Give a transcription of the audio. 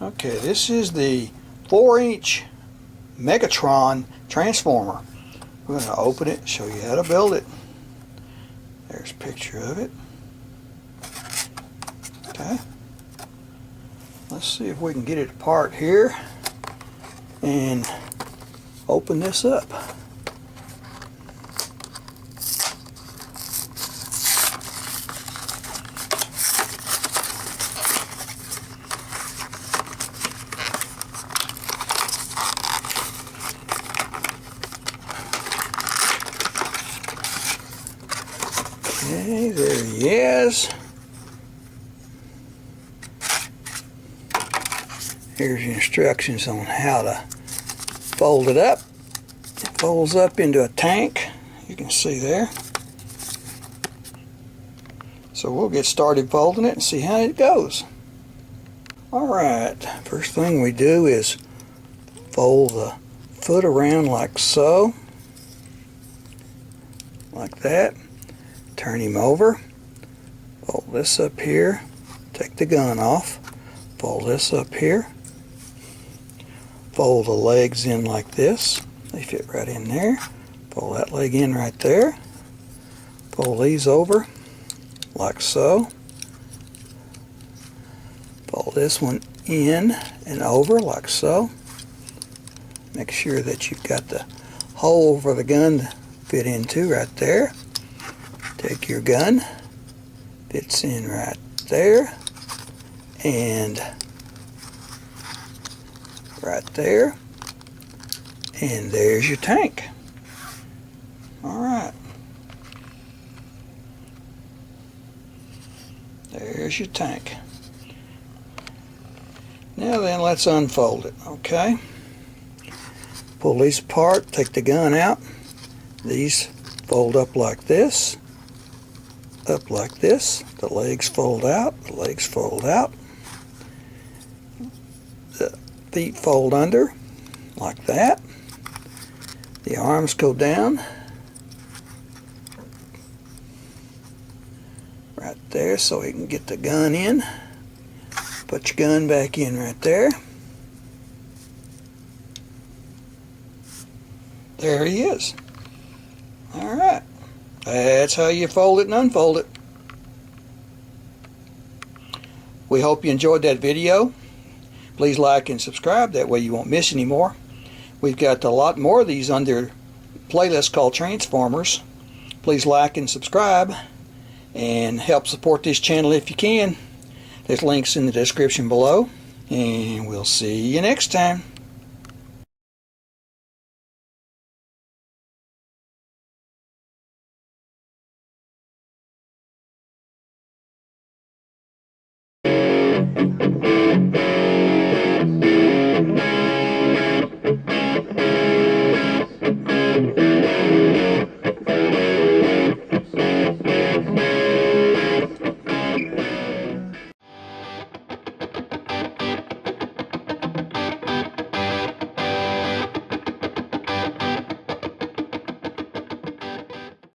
Okay, this is the 4-inch Megatron transformer. We're going to open it and show you how to build it. There's a picture of it. Okay. Let's see if we can get it apart here and open this up. Okay, there he is. Here's the instructions on how to fold it up. It folds up into a tank. You can see there. So we'll get started folding it and see how it goes. Alright, first thing we do is fold the foot around like so. Like that. Turn him over. Fold this up here. Take the gun off. Fold this up here. Fold the legs in like this. They fit right in there. Fold that leg in right there. Fold these over like so. Fold this one in and over like so. Make sure that you've got the hole for the gun to fit into right there. Take your gun, fits in right there, and right there, and there's your tank. Alright, there's your tank. Now then, let's unfold it, okay? Pull these apart, take the gun out. These fold up like this. Up like this. The legs fold out. The legs fold out. The feet fold under like that. The arms go down right there so you can get the gun in. Put your gun back in right there. There he is. Alright. That's how you fold it and unfold it. We hope you enjoyed that video. Please like and subscribe, that way you won't miss any more. We've got a lot more of these under playlist called Transformers. Please like and subscribe and help support this channel if you can. There's links in the description below, and we'll see you next time.